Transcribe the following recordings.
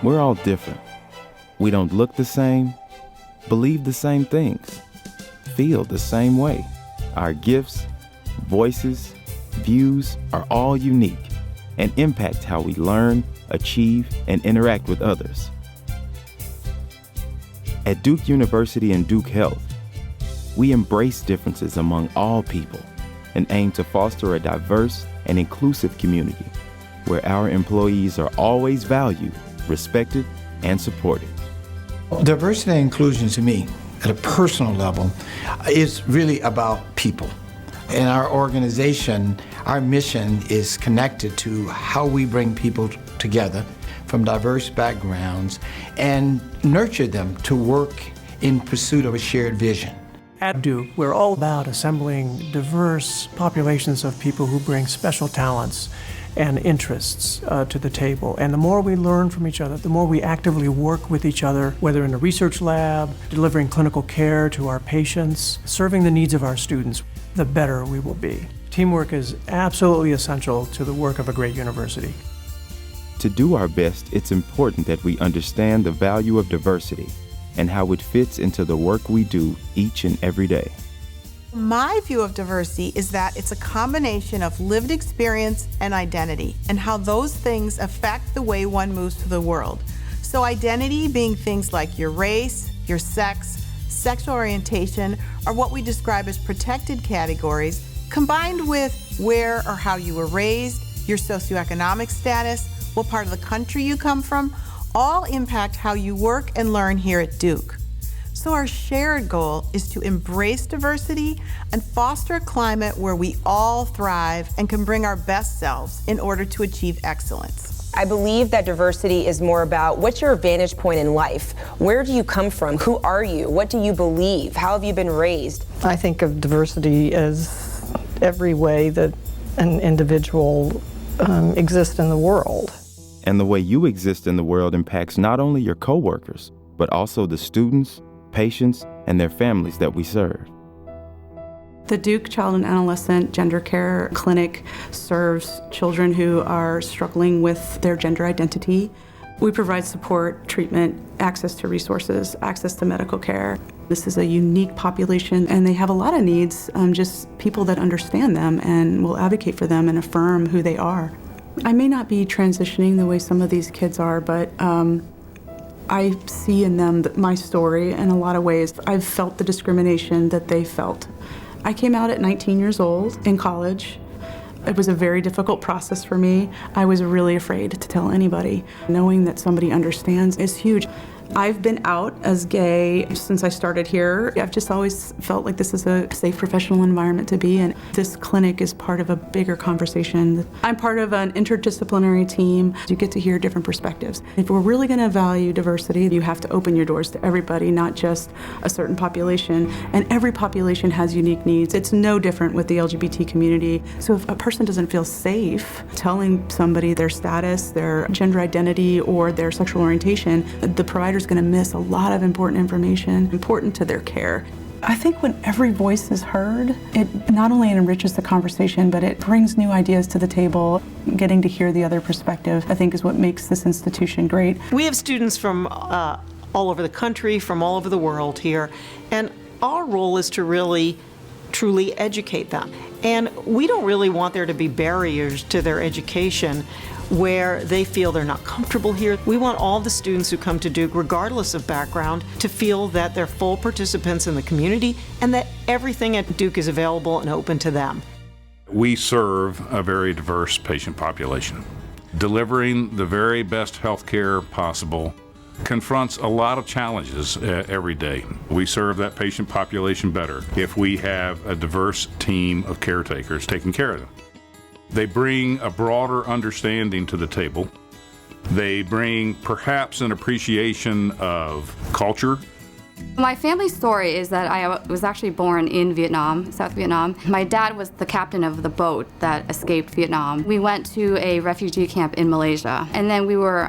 We're all different. We don't look the same, believe the same things, feel the same way. Our gifts, voices, views are all unique and impact how we learn, achieve, and interact with others. At Duke University and Duke Health, we embrace differences among all people and aim to foster a diverse and inclusive community where our employees are always valued, respected, and supported. Diversity and inclusion to me, at a personal level, is really about people. In our organization, our mission is connected to how we bring people together from diverse backgrounds and nurture them to work in pursuit of a shared vision. At Duke, we're all about assembling diverse populations of people who bring special talents and interests to the table. And the more we learn from each other, the more we actively work with each other, whether in a research lab, delivering clinical care to our patients, serving the needs of our students, the better we will be. Teamwork is absolutely essential to the work of a great university. To do our best, it's important that we understand the value of diversity and how it fits into the work we do each and every day. My view of diversity is that it's a combination of lived experience and identity, and how those things affect the way one moves through the world. So identity being things like your race, your sex, sexual orientation, are what we describe as protected categories, combined with where or how you were raised, your socioeconomic status, what part of the country you come from, all impact how you work and learn here at Duke. So our shared goal is to embrace diversity and foster a climate where we all thrive and can bring our best selves in order to achieve excellence. I believe that diversity is more about what's your vantage point in life? Where do you come from? Who are you? What do you believe? How have you been raised? I think of diversity as every way that an individual exists in the world. And the way you exist in the world impacts not only your coworkers, but also the students, patients, and their families that we serve. The Duke Child and Adolescent Gender Care Clinic serves children who are struggling with their gender identity. We provide support, treatment, access to resources, access to medical care. This is a unique population, and they have a lot of needs, just people that understand them and will advocate for them and affirm who they are. I may not be transitioning the way some of these kids are, but I see in them my story in a lot of ways. I've felt the discrimination that they felt. I came out at 19 years old in college. It was a very difficult process for me. I was really afraid to tell anybody. Knowing that somebody understands is huge. I've been out as gay since I started here. I've just always felt like this is a safe professional environment to be in. This clinic is part of a bigger conversation. I'm part of an interdisciplinary team. You get to hear different perspectives. If we're really going to value diversity, you have to open your doors to everybody, not just a certain population. And every population has unique needs. It's no different with the LGBT community. So if a person doesn't feel safe telling somebody their status, their gender identity, or their sexual orientation, the provider is going to miss a lot of important information, important to their care. I think when every voice is heard, it not only enriches the conversation, but it brings new ideas to the table. Getting to hear the other perspective, I think, is what makes this institution great. We have students from all over the country, from all over the world here, and our role is to really truly educate them. And we don't really want there to be barriers to their education where they feel they're not comfortable here. We want all the students who come to Duke, regardless of background, to feel that they're full participants in the community and that everything at Duke is available and open to them. We serve a very diverse patient population. Delivering the very best health care possible confronts a lot of challenges every day. We serve that patient population better if we have a diverse team of caretakers taking care of them. They bring a broader understanding to the table. They bring perhaps an appreciation of culture. My family story is that I was actually born in Vietnam, South Vietnam. My dad was the captain of the boat that escaped Vietnam. We went to a refugee camp in Malaysia, and then we were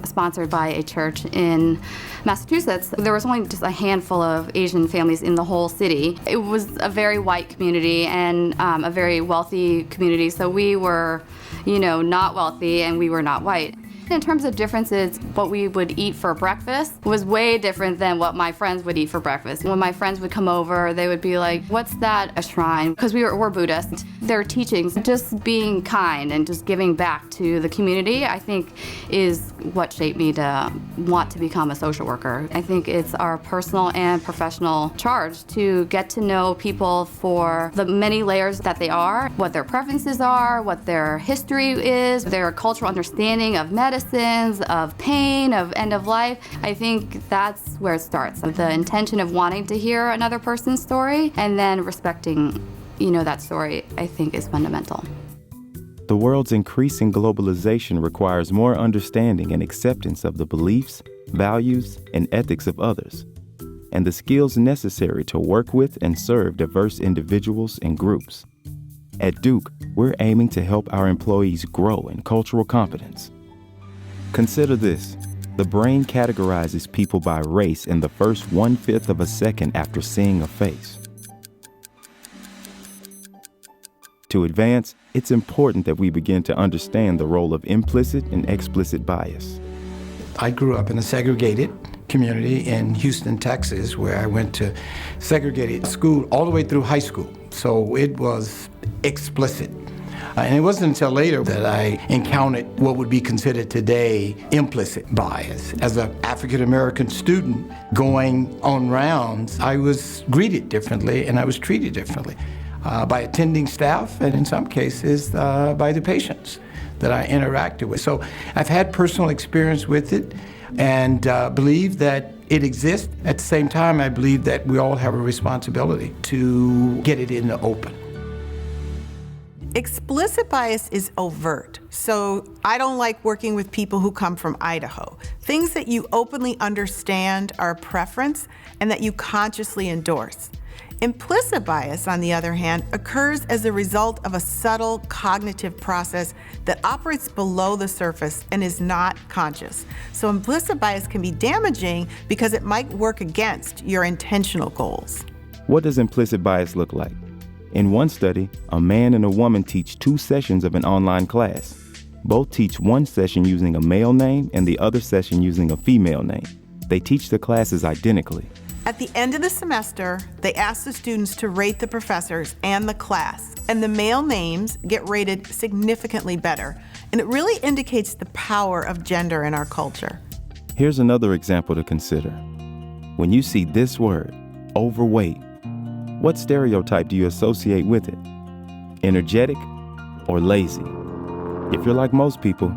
sponsored by a church in Massachusetts. There was only just a handful of Asian families in the whole city. It was a very white community and a very wealthy community, so we were, not wealthy and we were not white. In terms of differences, what we would eat for breakfast was way different than what my friends would eat for breakfast. When my friends would come over, they would be like, what's that, a shrine? Because we're Buddhist. Their teachings, just being kind and just giving back to the community, I think is what shaped me to want to become a social worker. I think it's our personal and professional charge to get to know people for the many layers that they are, what their preferences are, what their history is, their cultural understanding of medicines, of pain, of end of life. I think that's where it starts. The intention of wanting to hear another person's story and then respecting, that story, I think is fundamental. The world's increasing globalization requires more understanding and acceptance of the beliefs, values, and ethics of others, and the skills necessary to work with and serve diverse individuals and groups. At Duke, we're aiming to help our employees grow in cultural competence. Consider this. The brain categorizes people by race in the first 1/5 of a second after seeing a face. To advance, it's important that we begin to understand the role of implicit and explicit bias. I grew up in a segregated community in Houston, Texas, where I went to segregated school all the way through high school. So it was explicit. And it wasn't until later that I encountered what would be considered today implicit bias. As an African-American student going on rounds, I was greeted differently and I was treated differently by attending staff and in some cases by the patients that I interacted with. So I've had personal experience with it and believe that it exists. At the same time, I believe that we all have a responsibility to get it in the open. Explicit bias is overt. So I don't like working with people who come from Idaho. Things that you openly understand are a preference and that you consciously endorse. Implicit bias, on the other hand, occurs as a result of a subtle cognitive process that operates below the surface and is not conscious. So implicit bias can be damaging because it might work against your intentional goals. What does implicit bias look like? In one study, a man and a woman teach 2 sessions of an online class. Both teach one session using a male name and the other session using a female name. They teach the classes identically. At the end of the semester, they ask the students to rate the professors and the class, and the male names get rated significantly better, and it really indicates the power of gender in our culture. Here's another example to consider. When you see this word, overweight, what stereotype do you associate with it? Energetic or lazy? If you're like most people,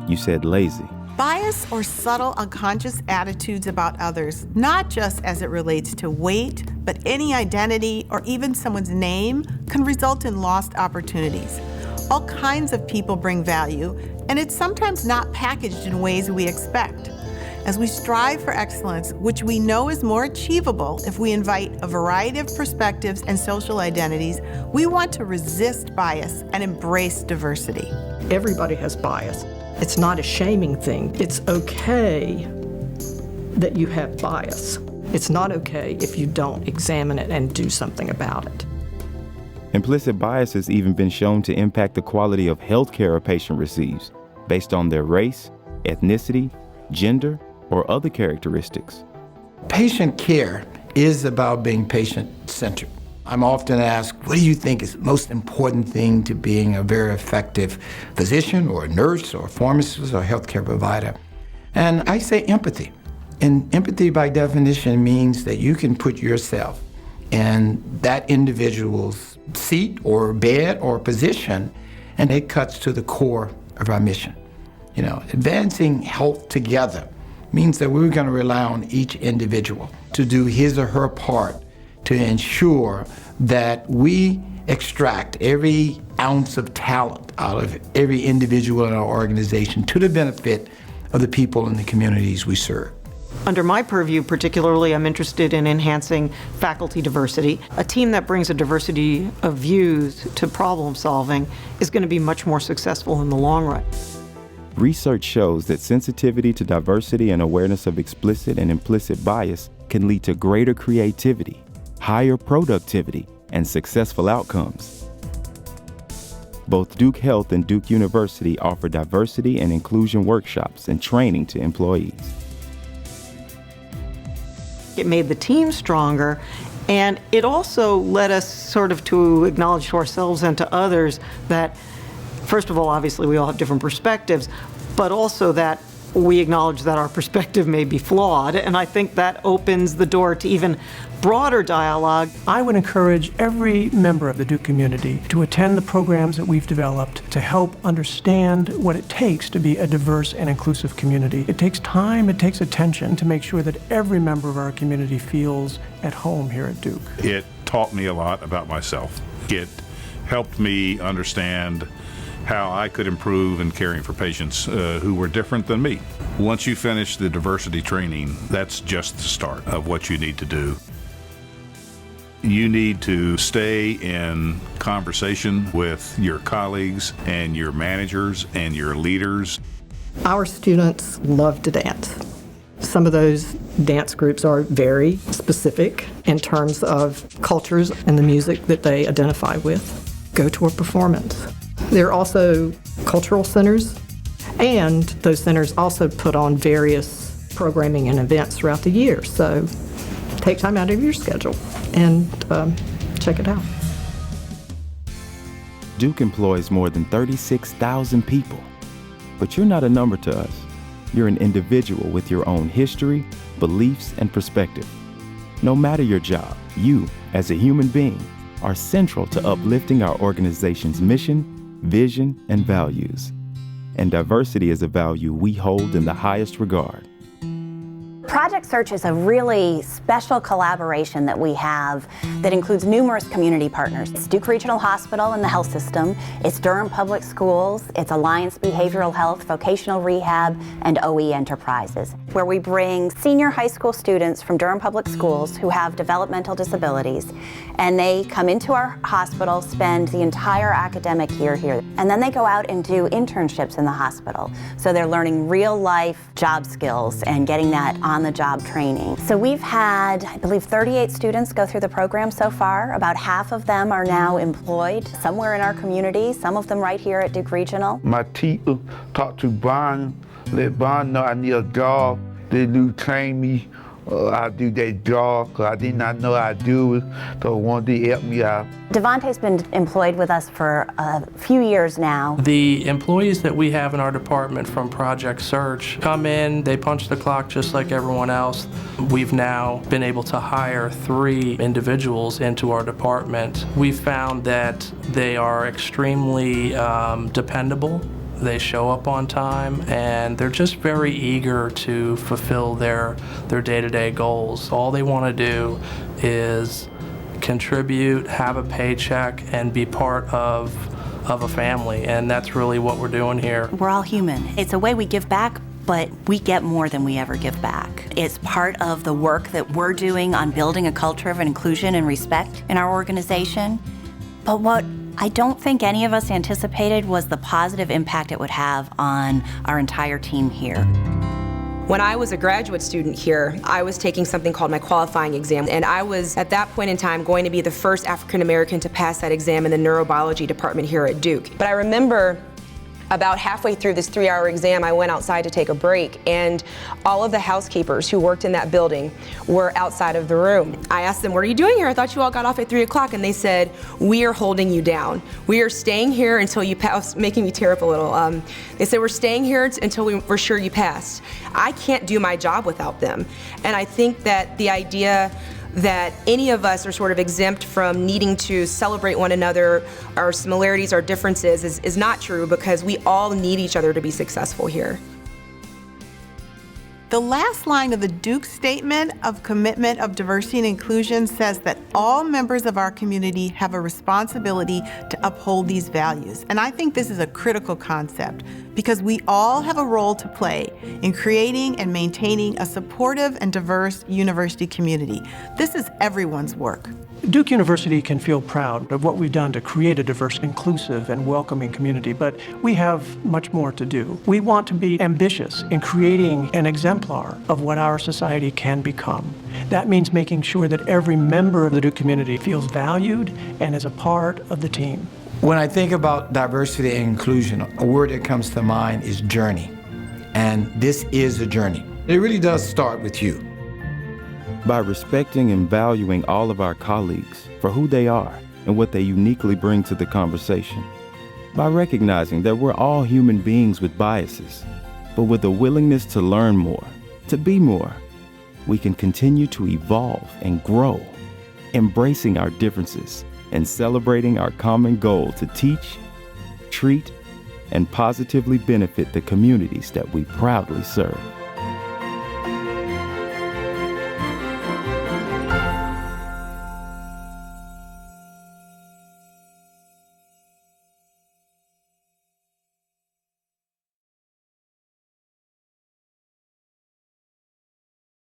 you said lazy. Bias or subtle unconscious attitudes about others, not just as it relates to weight, but any identity or even someone's name, can result in lost opportunities. All kinds of people bring value, and it's sometimes not packaged in ways we expect. As we strive for excellence, which we know is more achievable if we invite a variety of perspectives and social identities, we want to resist bias and embrace diversity. Everybody has bias. It's not a shaming thing. It's okay that you have bias. It's not okay if you don't examine it and do something about it. Implicit bias has even been shown to impact the quality of health care a patient receives based on their race, ethnicity, gender, or other characteristics. Patient care is about being patient-centered. I'm often asked, what do you think is the most important thing to being a very effective physician or a nurse or a pharmacist or a healthcare provider? And I say empathy. And empathy by definition means that you can put yourself in that individual's seat or bed or position, and it cuts to the core of our mission. Advancing health together means that we're going to rely on each individual to do his or her part to ensure that we extract every ounce of talent out of every individual in our organization to the benefit of the people in the communities we serve. Under my purview, particularly, I'm interested in enhancing faculty diversity. A team that brings a diversity of views to problem solving is going to be much more successful in the long run. Research shows that sensitivity to diversity and awareness of explicit and implicit bias can lead to greater creativity, higher productivity, and successful outcomes. Both Duke Health and Duke University offer diversity and inclusion workshops and training to employees. It made the team stronger, and it also led us sort of to acknowledge to ourselves and to others that, first of all, obviously we all have different perspectives, but also that we acknowledge that our perspective may be flawed, and I think that opens the door to even broader dialogue. I would encourage every member of the Duke community to attend the programs that we've developed to help understand what it takes to be a diverse and inclusive community. It takes time, it takes attention to make sure that every member of our community feels at home here at Duke. It taught me a lot about myself. It helped me understand how I could improve in caring for patients who were different than me. Once you finish the diversity training, that's just the start of what you need to do. You need to stay in conversation with your colleagues and your managers and your leaders. Our students love to dance. Some of those dance groups are very specific in terms of cultures and the music that they identify with. Go to a performance. There are also cultural centers, and those centers also put on various programming and events throughout the year. So take time out of your schedule and check it out. Duke employs more than 36,000 people, but you're not a number to us. You're an individual with your own history, beliefs, and perspective. No matter your job, you, as a human being, are central to uplifting our organization's mission, vision, and values. And diversity is a value we hold in the highest regard. Project Search is a really special collaboration that we have that includes numerous community partners. It's Duke Regional Hospital and the health system, it's Durham Public Schools, it's Alliance Behavioral Health, Vocational Rehab, and OE Enterprises, where we bring senior high school students from Durham Public Schools who have developmental disabilities, and they come into our hospital, spend the entire academic year here, and then they go out and do internships in the hospital. So they're learning real life job skills and getting that on-the-job training. So we've had, I believe, 38 students go through the program so far. About half of them are now employed somewhere in our community, some of them right here at Duke Regional. My teacher talked to Brian, let Brian know I need a job. They do train me. I do that job because I did not know how to do it, so one day help me out. Devontae's been employed with us for a few years now. The employees that we have in our department from Project Search come in, they punch the clock just like everyone else. We've now been able to hire 3 individuals into our department. We've found that they are extremely dependable. They show up on time, and they're just very eager to fulfill their day-to-day goals. All they want to do is contribute, have a paycheck, and be part of a family, and that's really what we're doing here. We're all human. It's a way we give back, but we get more than we ever give back. It's part of the work that we're doing on building a culture of inclusion and respect in our organization. But what I don't think any of us anticipated was the positive impact it would have on our entire team here. When I was a graduate student here, I was taking something called my qualifying exam, and I was, at that point in time, going to be the first African American to pass that exam in the neurobiology department here at Duke. But I remember about halfway through this 3-hour exam, I went outside to take a break, and all of the housekeepers who worked in that building were outside of the room. I asked them, "What are you doing here? I thought you all got off at 3 o'clock." And they said, "We are holding you down. We are staying here until you pass," making me tear up a little. They said, "We're staying here until we're sure you passed." I can't do my job without them. And I think that the idea that any of us are sort of exempt from needing to celebrate one another, our similarities, our differences, is not true, because we all need each other to be successful here. The last line of the Duke Statement of Commitment of Diversity and Inclusion says that all members of our community have a responsibility to uphold these values. And I think this is a critical concept because we all have a role to play in creating and maintaining a supportive and diverse university community. This is everyone's work. Duke University can feel proud of what we've done to create a diverse, inclusive, and welcoming community, but we have much more to do. We want to be ambitious in creating an exemplar of what our society can become. That means making sure that every member of the Duke community feels valued and is a part of the team. When I think about diversity and inclusion, a word that comes to mind is journey. And this is a journey. It really does start with you. By respecting and valuing all of our colleagues for who they are and what they uniquely bring to the conversation. By recognizing that we're all human beings with biases, but with a willingness to learn more, to be more, we can continue to evolve and grow, embracing our differences and celebrating our common goal to teach, treat, and positively benefit the communities that we proudly serve.